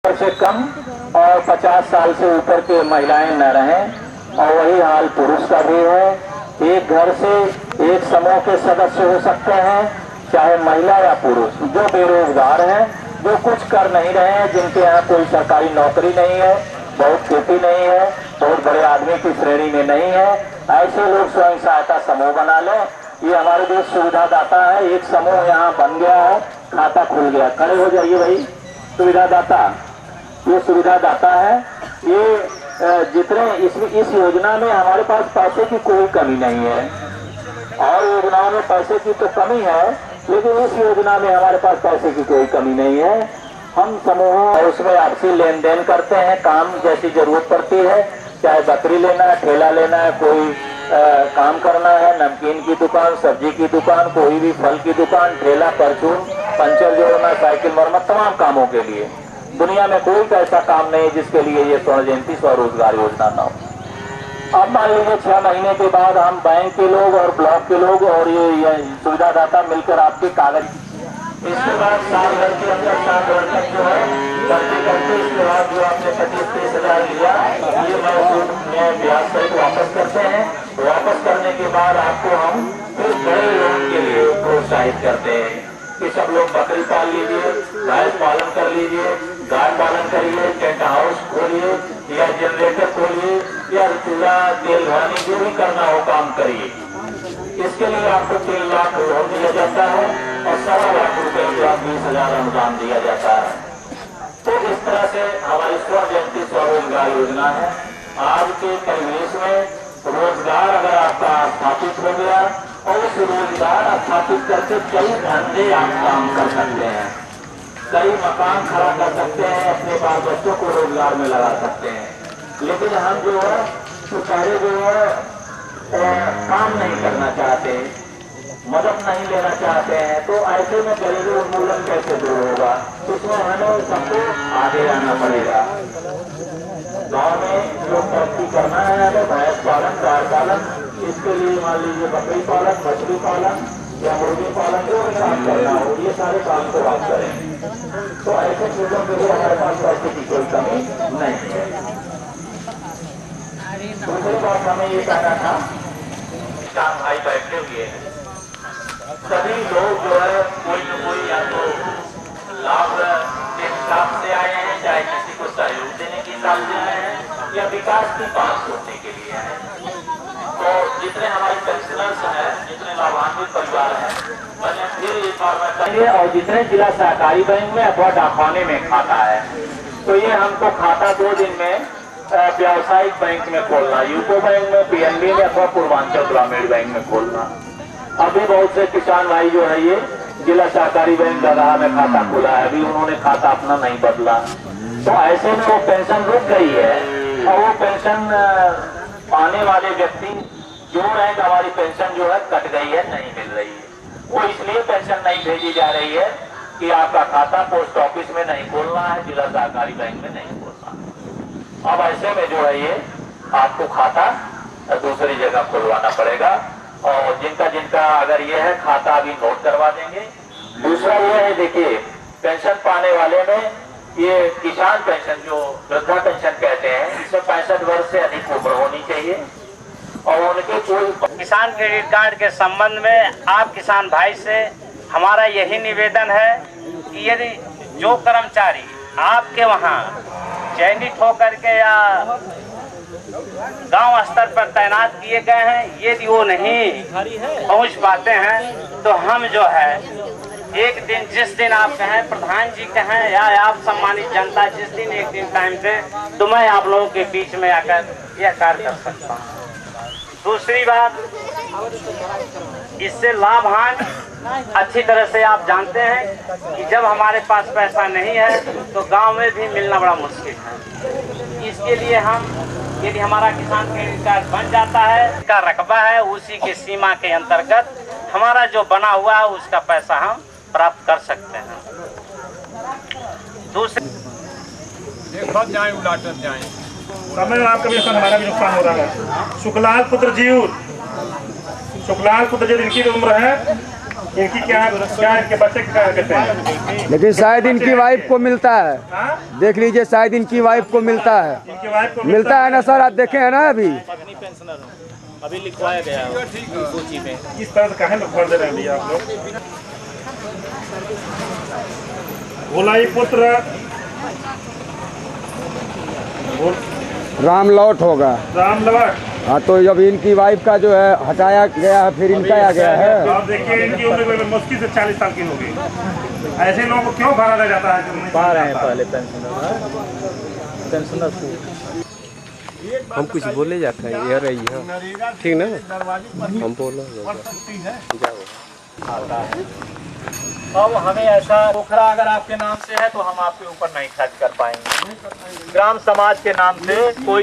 से कम और 50 साल से ऊपर के महिलाएं न रहें। और वही हाल पुरुष का भी है। एक घर से एक समूह के सदस्य हो सकते हैं, चाहे महिला या पुरुष। जो बेरोजगार हैं, जो कुछ कर नहीं रहे हैं, जिनके यहाँ कोई सरकारी नौकरी नहीं है, बहुत खेती नहीं है, बहुत बड़े आदमी की श्रेणी में नहीं है, ऐसे लोग स्वयं सहायता समूह बना लें। ये हमारे देश सुविधा दाता है। एक समूह यहाँ बन गया है, खाता खुल गया। खड़े हो जाइए भाई। सुविधा दाता, ये सुविधा दाता है। ये जितने इस योजना में हमारे पास पैसे की कोई कमी नहीं है। और योजनाओं में पैसे की तो कमी है, लेकिन इस योजना में हमारे पास पैसे की कोई कमी नहीं है। हम समूहों उसमें आपसी लेन देन करते हैं, काम जैसी जरूरत पड़ती है, चाहे बकरी लेना है, ठेला लेना है, कोई काम करना है, नमकीन की दुकान, सब्जी की दुकान, कोई भी फल की दुकान, ठेला, परचून, पंचर जोड़ना, साइकिल मरम्मत, तमाम कामों के लिए। दुनिया में कोई ऐसा काम नहीं जिसके लिए ये स्वर्ण जयंती स्वरोजगार योजना ना हो। अब मान लीजिए 6 महीने के बाद हम बैंक के लोग और ब्लॉक के लोग और ये सुविधा दाता मिलकर आपके कागज, इसके बाद 7 घर के अंदर 7 घर तक जो है करते करते इसके बाद जो आपने 25-30 हजार लिया, ये मैं ब्याज सहित वापस करते हैं। वापस करने के बाद आपको हम फिर बड़े लोन के लिए प्रोत्साहित करते हैं कि सब लोग बकरी पाल लीजिए, भैंस पालन कर लीजिए, गाय पालन करिए, टेंट हाउस खोलिए या जनरेटर खोलिए या चूल्हा तेल घानी, जो भी करना हो काम करिए। इसके लिए आपको 3 लाख लोन दिया जाता है और 1.25 लाख रुपए के 20,000 अनुदान दिया जाता है। तो इस तरह से हमारी स्वर्ण जयंती स्वरोजगार योजना है। आज के परिवेश में रोजगार अगर आपका स्थापित हो गया और उस रोजगार स्थापित करके कई धंधे आप काम कर सकते हैं, कई मकान खड़ा कर सकते हैं, अपने बाल बच्चों को रोजगार में लगा सकते हैं। लेकिन हम जो है तो पहले जो है काम नहीं करना चाहते, मदद नहीं लेना चाहते हैं, तो ऐसे में गरीबी उन्मूलन कैसे दूर होगा? इसमें हमें सबको आगे आना पड़ेगा। गाँव में जो तरक्की करना है, हमें भैंस पालन, गाय पालन, इसके लिए मान लीजिए बकरी पालन, मछली पालन या मुर्गी पालन, जो भी काम करना हो, ये सारे काम को आप करें। तो ऐसे चीजों के लिए हमारे पास पैसे की कोई कमी नहीं है। दूसरी बात हमें ये कहना था, किसान भाई बैठे हुए हैं, सभी लोग जो है कोई न कोई या तो लाभ के हिसाब से आए हैं, चाहे किसी को सहयोग देने के हिसाब से आए हैं या विकास की बात करने के लिए आए हैं। तो जितने हमारे पेंशनर्स हैं, जितने लाभान्वित परिवार हैं, मैंने फिर एक बार मैं कहेंगे, और जितने जिला सहकारी बैंक में अथवा डाकखाने में खाता है, तो ये हमको खाता 2 दिन में व्यावसायिक बैंक में खोलना, यूको बैंक में, पीएनबी में अथवा पूर्वांचल ग्रामीण बैंक में खोलना। अभी बहुत से किसान भाई जो है ये जिला सहकारी बैंक दरगाह में खाता खोला है, अभी उन्होंने खाता अपना नहीं बदला। तो ऐसे में वो पेंशन रुक गई है और वो पेंशन पाने वाले व्यक्ति जो रहे हैं, हमारी पेंशन जो है कट गई है, नहीं मिल रही है। वो इसलिए पेंशन नहीं भेजी जा रही है कि आपका खाता पोस्ट ऑफिस में नहीं खोलना है, जिला सहकारी बैंक में नहीं खोलना। अब ऐसे में जो है ये आपको खाता दूसरी जगह खुलवाना पड़ेगा। और जिनका जिनका अगर ये है खाता अभी नोट करवा देंगे। दूसरा ये है, देखिए पेंशन पाने वाले में ये किसान पेंशन जो वृद्धा पेंशन कहते हैं, इसमें 65 वर्ष से अधिक उम्र होनी चाहिए और उनके कोई किसान क्रेडिट कार्ड के संबंध में आप किसान भाई से हमारा यही निवेदन है कि यदि जो कर्मचारी आपके वहाँ चयनित होकर के या गांव स्तर पर तैनात किए गए हैं, यदि वो नहीं पहुंच पाते हैं तो हम जो है एक दिन, जिस दिन आप कहें, प्रधान जी कहें या आप सम्मानित जनता, जिस दिन एक दिन टाइम दे, तो मैं आप लोगों के बीच में आकर यह कार्य कर सकता हूँ। दूसरी बात, इससे लाभ हानि अच्छी तरह से आप जानते हैं कि जब हमारे पास पैसा नहीं है तो गांव में भी मिलना बड़ा मुश्किल है। इसके लिए हम, यदि हमारा किसान क्रेडिट कार्ड बन जाता है, का रकबा है, उसी की सीमा के अंतर्गत हमारा जो बना हुआ है उसका पैसा हम प्राप्त कर सकते हैं। दूसरे जाए उलाटत जाए समय आपका भी नुकसान, हमारा भी नुकसान हो रहा है। शुक्लाल पुत्र जीव, शुक्लाल पुत्र जो जिनकी उम्र है इनकी क्या क्या इनके बच्चे क्या कहते हैं? लेकिन शायद इनकी वाइफ को मिलता है, हाँ? देख लीजिए शायद इनकी वाइफ को मिलता है, इनकी वाइफ को मिलता है ना सर, आप देखे हैं ना अभी। अभी लिखवाया गया है सूची में। किस तरह से कहे लोग भर दे रहे हैं भैया आप लोग? भोलाई पुत्र राम लौट होगा। राम लवट। हाँ, तो जब इनकी वाइफ का जो है हटाया गया है, फिर इनका आ गया है। आप देखिए इनकी उम्र मुश्किल से 40 साल की होगी। ऐसे लोगों को क्यों भरा जाता है? पा रहे हैं पहले पेंशनर हम कुछ बोले जाते हैं ये रही है ठीक ना, हम बोलो अब हमें ऐसा पोखरा अगर आपके नाम से है तो हम आपके ऊपर नहीं खर्च कर पाएंगे। ग्राम समाज के नाम से कोई